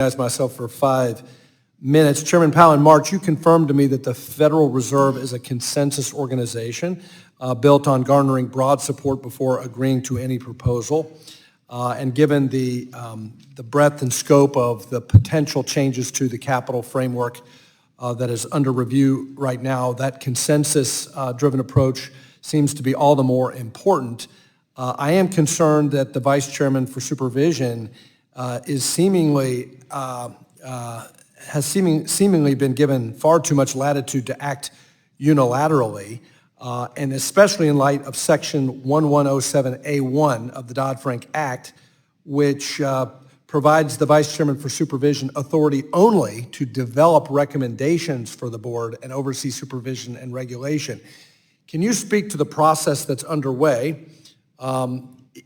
Myself for 5 minutes. Chairman Powell, in March, you confirmed to me that the Federal Reserve is a consensus organization built on garnering broad support before agreeing to any proposal. And given the breadth and scope of the potential changes to the capital framework that is under review right now, that consensus-driven approach seems to be all the more important. I am concerned that the Vice Chairman for Supervision is seemingly been given far too much latitude to act unilaterally, and especially in light of Section 1107A1 of the Dodd-Frank Act, which provides the Vice Chairman for Supervision authority only to develop recommendations for the board and oversee supervision and regulation. Can you speak to the process that's underway?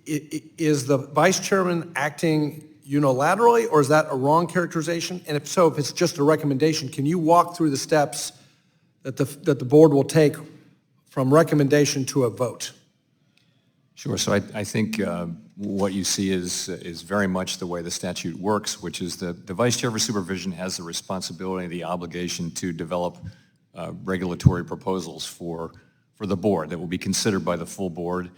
Is the Vice Chairman acting unilaterally, or is that a wrong characterization? And if so, if it's just a recommendation, can you walk through the steps that the board will take from recommendation to a vote? Sure. So I think what you see is very much the way the statute works, which is that the Vice Chair for Supervision has the responsibility, the obligation to develop regulatory proposals for the board that will be considered by the full board.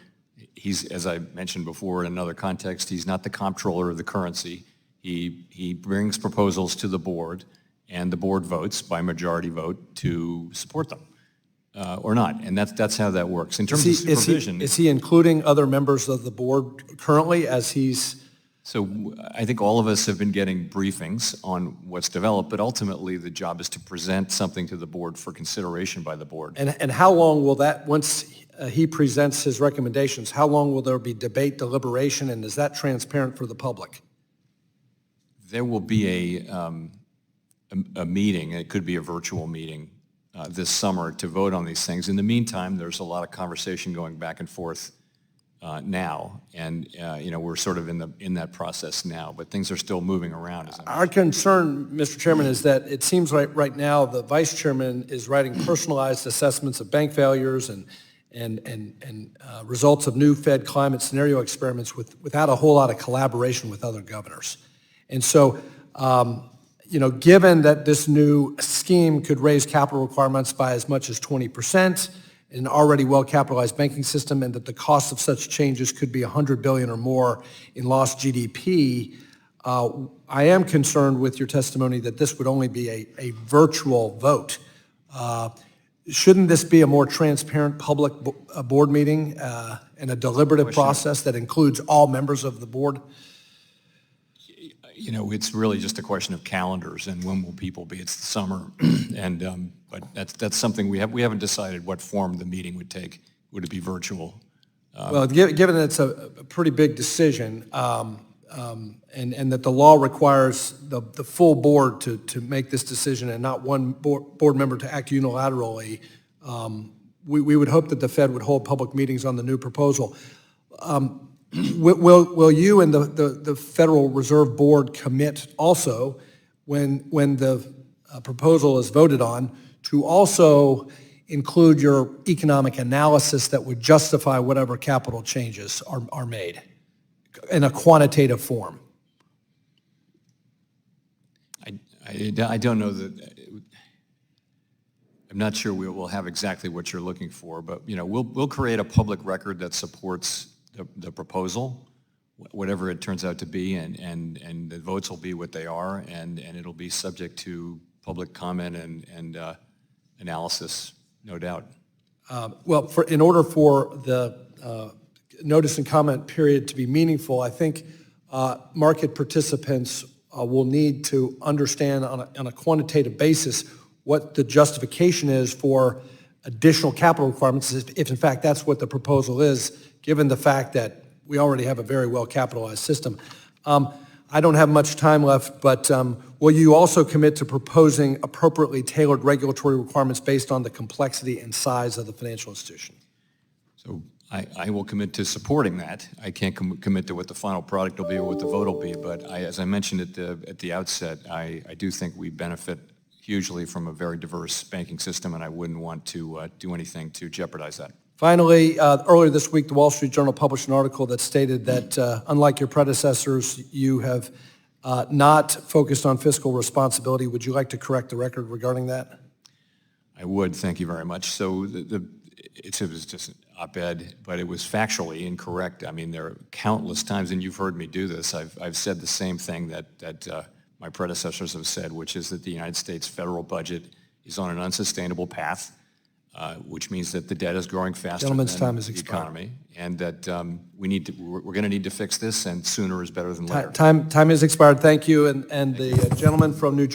He's, as I mentioned before in another context, he's not the comptroller of the currency. He brings proposals to the board, and the board votes by majority vote to support them or not. And that's how that works. In terms of supervision... Is he including other members of the board currently as he's... So I think all of us have been getting briefings on what's developed, but ultimately the job is to present something to the board for consideration by the board. And how long will that, once he presents his recommendations, how long will there be debate, deliberation, and is that transparent for the public? There will be a meeting, it could be a virtual meeting this summer to vote on these things. In the meantime, there's a lot of conversation going back and forth now, and we're sort of in that process now, but things are still moving around. Our concern, Mr. Chairman, is that it seems like right now the Vice Chairman is writing personalized assessments of bank failures and results of new Fed climate scenario experiments without a whole lot of collaboration with other governors. And so, given that this new scheme could raise capital requirements by as much as 20% in an already well-capitalized banking system, and that the cost of such changes could be $100 billion or more in lost GDP, I am concerned with your testimony that this would only be a virtual vote. Shouldn't this be a more transparent public board meeting and a deliberative process that includes all members of the board? It's really just a question of calendars and when will people be. It's the summer, but that's something we haven't decided what form the meeting would take. Would it be virtual? Well, given that it's a pretty big decision, and that the law requires the full board to make this decision and not one board member to act unilaterally, we would hope that the Fed would hold public meetings on the new proposal. Will you and the Federal Reserve Board commit also, when the proposal is voted on, to also include your economic analysis that would justify whatever capital changes are made in a quantitative form? I don't know that. I'm not sure we'll have exactly what you're looking for, but we'll create a public record that supports the proposal, whatever it turns out to be, and the votes will be what they are, and it'll be subject to public comment and analysis, no doubt. Well, in order for the notice and comment period to be meaningful, I think market participants will need to understand on a quantitative basis what the justification is for additional capital requirements, if in fact that's what the proposal is, given the fact that we already have a very well-capitalized system. I don't have much time left, but will you also commit to proposing appropriately tailored regulatory requirements based on the complexity and size of the financial institution? So I will commit to supporting that. I can't commit to what the final product will be or what the vote will be, but as I mentioned at the outset, I do think we benefit hugely from a very diverse banking system, and I wouldn't want to do anything to jeopardize that. Finally, earlier this week, the Wall Street Journal published an article that stated that, unlike your predecessors, you have not focused on fiscal responsibility. Would you like to correct the record regarding that? I would, thank you very much. So it was just an op-ed, but it was factually incorrect. I mean, there are countless times, and you've heard me do this, I've said the same thing that my predecessors have said, which is that the United States federal budget is on an unsustainable path, which means that the debt is growing faster than the economy, and that we're going to need to fix this, and sooner is better than later. Time has expired. Thank you. And the gentleman from New Jersey.